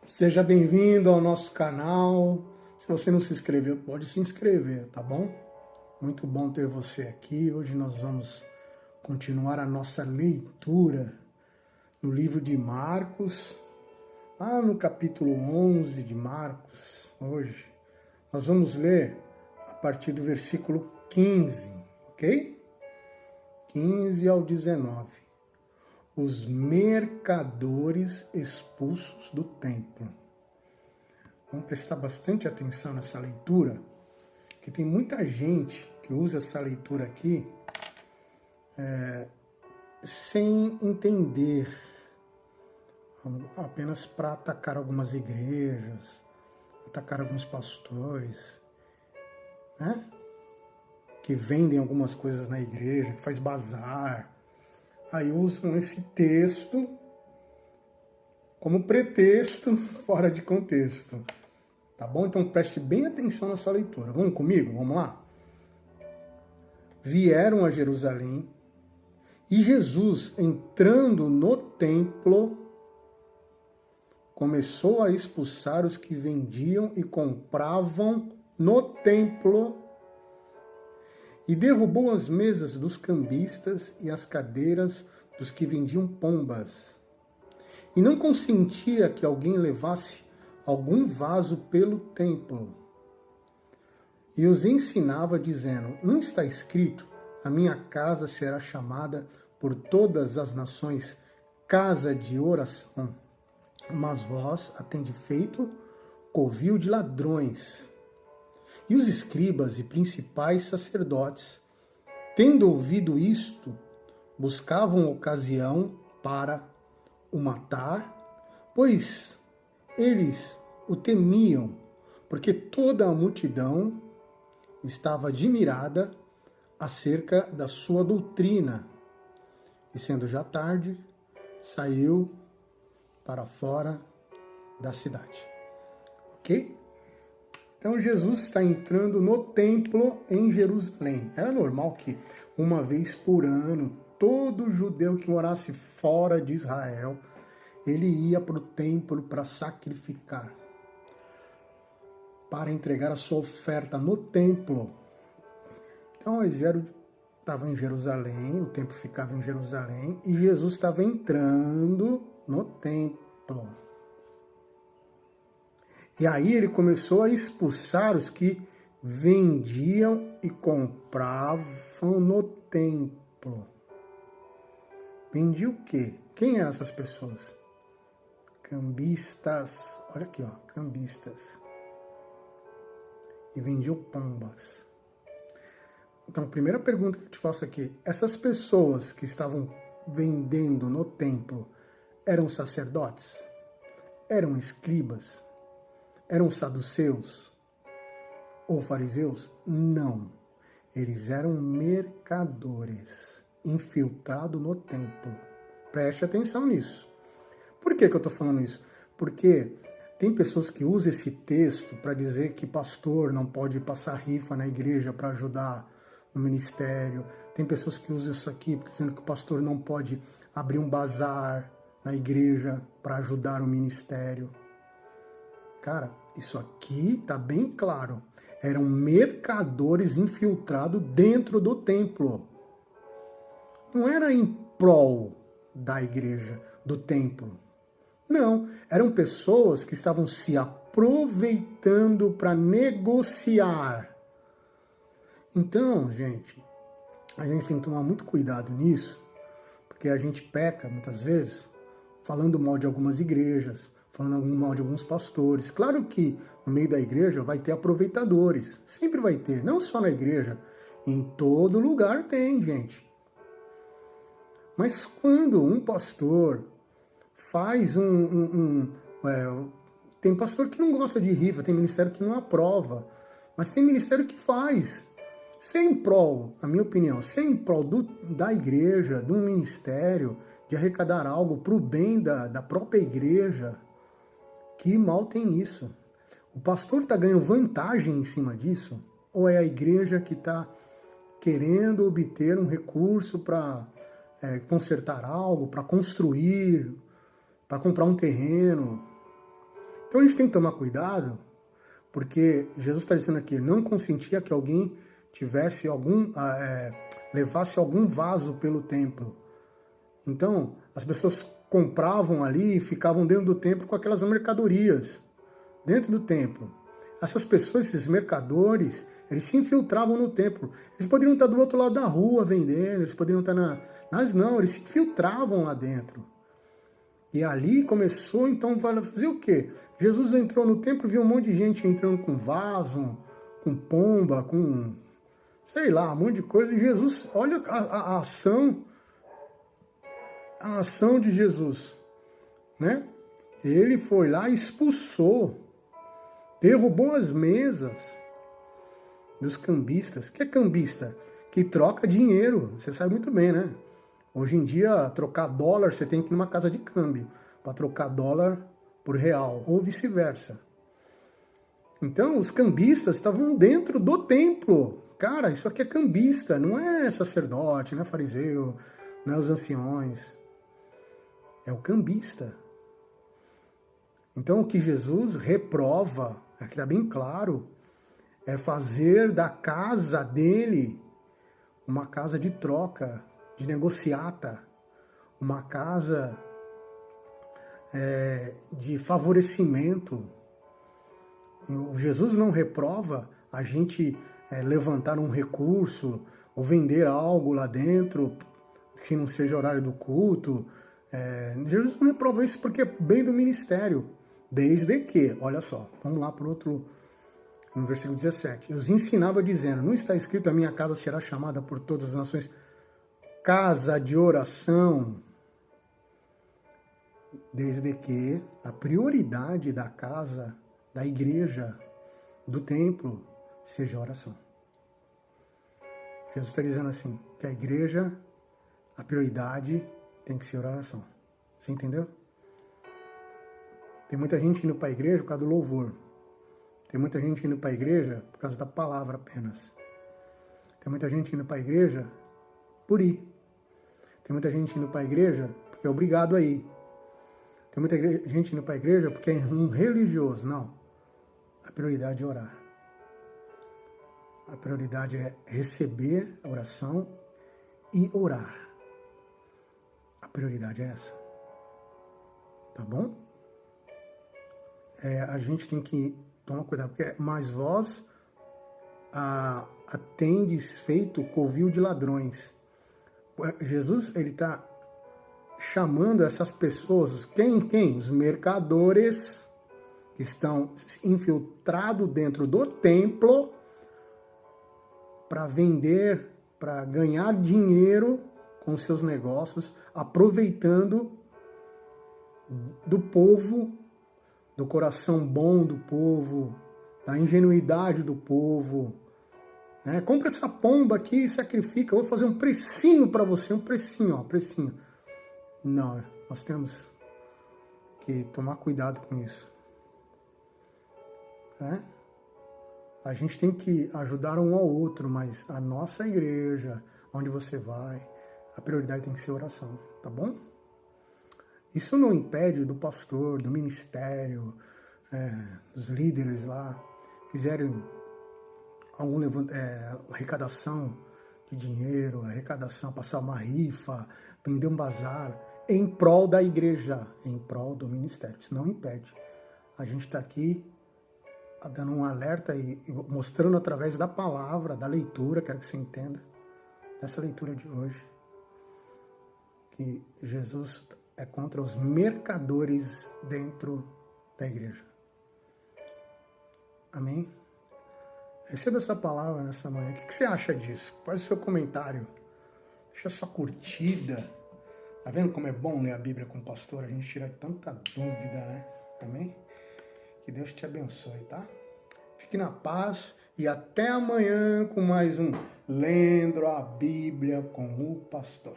Seja bem-vindo ao nosso canal. Se você não se inscreveu, pode se inscrever, tá bom? Muito bom ter você aqui. Hoje nós vamos continuar a nossa leitura no livro de Marcos, lá no capítulo 11 de Marcos. Hoje nós vamos ler a partir do versículo 15, ok? 15 ao 19. Os mercadores expulsos do templo. Vamos prestar bastante atenção nessa leitura, que tem muita gente que usa essa leitura aqui sem entender, apenas para atacar algumas igrejas, atacar alguns pastores, né? Que vendem algumas coisas na igreja, que faz bazar. Aí usam esse texto como pretexto fora de contexto. Tá bom? Então preste bem atenção nessa leitura. Vamos comigo? Vamos lá? Vieram a Jerusalém e Jesus, entrando no templo, começou a expulsar os que vendiam e compravam no templo e derrubou as mesas dos cambistas e as cadeiras dos que vendiam pombas. E não consentia que alguém levasse algum vaso pelo templo. E os ensinava, dizendo: não está escrito, a minha casa será chamada por todas as nações casa de oração, mas vós a tende feito covil de ladrões. E os escribas e principais sacerdotes, tendo ouvido isto, buscavam ocasião para o matar, pois eles o temiam, porque toda a multidão estava admirada acerca da sua doutrina. E sendo já tarde, saiu para fora da cidade. Ok? Então Jesus está entrando no templo em Jerusalém. Era normal que uma vez por ano, todo judeu que morasse fora de Israel, ele ia para o templo para sacrificar, para entregar a sua oferta no templo. Então eles estavam em Jerusalém, o templo ficava em Jerusalém, e Jesus estava entrando no templo. E aí ele começou a expulsar os que vendiam e compravam no templo. Vendia o quê? Quem eram essas pessoas? Cambistas. Olha aqui, ó, cambistas. E vendiam pombas. Então, a primeira pergunta que eu te faço aqui: essas pessoas que estavam vendendo no templo eram sacerdotes? Eram escribas? Eram saduceus ou fariseus? Não. Eles eram mercadores, infiltrados no templo. Preste atenção nisso. Por que eu estou falando isso? Porque tem pessoas que usam esse texto para dizer que pastor não pode passar rifa na igreja para ajudar no ministério. Tem pessoas que usam isso aqui dizendo que o pastor não pode abrir um bazar na igreja para ajudar o ministério. Cara, isso aqui está bem claro. Eram mercadores infiltrados dentro do templo. Não era em prol da igreja, do templo. Não, eram pessoas que estavam se aproveitando para negociar. Então, gente, a gente tem que tomar muito cuidado nisso, porque a gente peca, muitas vezes, falando mal de algumas igrejas, falando mal de alguns pastores. Claro que no meio da igreja vai ter aproveitadores, sempre vai ter, não só na igreja, em todo lugar tem, gente. Mas quando um pastor faz tem pastor que não gosta de rifa, tem ministério que não aprova, mas tem ministério que faz. Sem prol, na minha opinião, sem prol da igreja, de um ministério, de arrecadar algo para o bem da própria igreja, que mal tem nisso? O pastor está ganhando vantagem em cima disso? Ou é a igreja que está querendo obter um recurso para consertar algo, para construir, para comprar um terreno? Então a gente tem que tomar cuidado, porque Jesus está dizendo aqui, não consentia que alguém tivesse levasse algum vaso pelo templo. Então, as pessoas compravam ali e ficavam dentro do templo com aquelas mercadorias, dentro do templo. Essas pessoas, esses mercadores, eles se infiltravam no templo. Eles poderiam estar do outro lado da rua vendendo, eles poderiam estar Mas não, eles se infiltravam lá dentro. E ali começou, então, a fazer o quê? Jesus entrou no templo, viu um monte de gente entrando com vaso, com pomba, com, sei lá, um monte de coisa. E Jesus, olha a ação de Jesus, né? Ele foi lá e expulsou, derrubou as mesas dos cambistas. O que é cambista? Que troca dinheiro, você sabe muito bem, né? Hoje em dia, trocar dólar, você tem que ir numa casa de câmbio para trocar dólar por real, ou vice-versa. Então, os cambistas estavam dentro do templo. Cara, isso aqui é cambista, não é sacerdote, não é fariseu, não é os anciões. É o cambista. Então, o que Jesus reprova, aqui está bem claro, é fazer da casa dele uma casa de troca, de negociata, uma casa de favorecimento. O Jesus não reprova a gente levantar um recurso ou vender algo lá dentro que não seja horário do culto. Jesus não reprova isso porque é bem do ministério. Desde que, olha só, vamos lá para o outro, no versículo 17. Os ensinava dizendo, não está escrito, a minha casa será chamada por todas as nações casa de oração, desde que a prioridade da casa, da igreja, do templo, seja a oração. Jesus está dizendo assim, que a igreja, a prioridade tem que ser a oração. Você entendeu? Tem muita gente indo para a igreja por causa do louvor. Tem muita gente indo para a igreja por causa da palavra apenas. Tem muita gente indo para a igreja por ir. Tem muita gente indo para a igreja porque é obrigado a ir. Tem muita gente indo para a igreja porque é um religioso. Não. A prioridade é orar. A prioridade é receber a oração e orar. A prioridade é essa. Tá bom? A gente tem que tomar cuidado, porque mais vós atendes feito covil de ladrões. Jesus, ele está chamando essas pessoas, quem? Os mercadores que estão infiltrados dentro do templo para vender, para ganhar dinheiro com seus negócios, aproveitando do povo, do coração bom do povo, da ingenuidade do povo. Compra essa pomba aqui e sacrifica. Eu vou fazer um precinho para você, um precinho, ó, precinho. Não, nós temos que tomar cuidado com isso. A gente tem que ajudar um ao outro, mas a nossa igreja, onde você vai, a prioridade tem que ser oração, tá bom? Isso não impede do pastor, do ministério, dos líderes lá, fizerem alguma arrecadação de dinheiro, arrecadação, passar uma rifa, vender um bazar, em prol da igreja, em prol do ministério. Isso não impede. A gente está aqui dando um alerta e mostrando através da palavra, da leitura, quero que você entenda, dessa leitura de hoje, que Jesus é contra os mercadores dentro da igreja. Amém? Receba essa palavra nessa manhã. O que você acha disso? Faz o seu comentário. Deixa a sua curtida. Tá vendo como é bom ler a Bíblia com o pastor? A gente tira tanta dúvida, né? Amém? Que Deus te abençoe, tá? Fique na paz e até amanhã com mais um Lendo a Bíblia com o Pastor.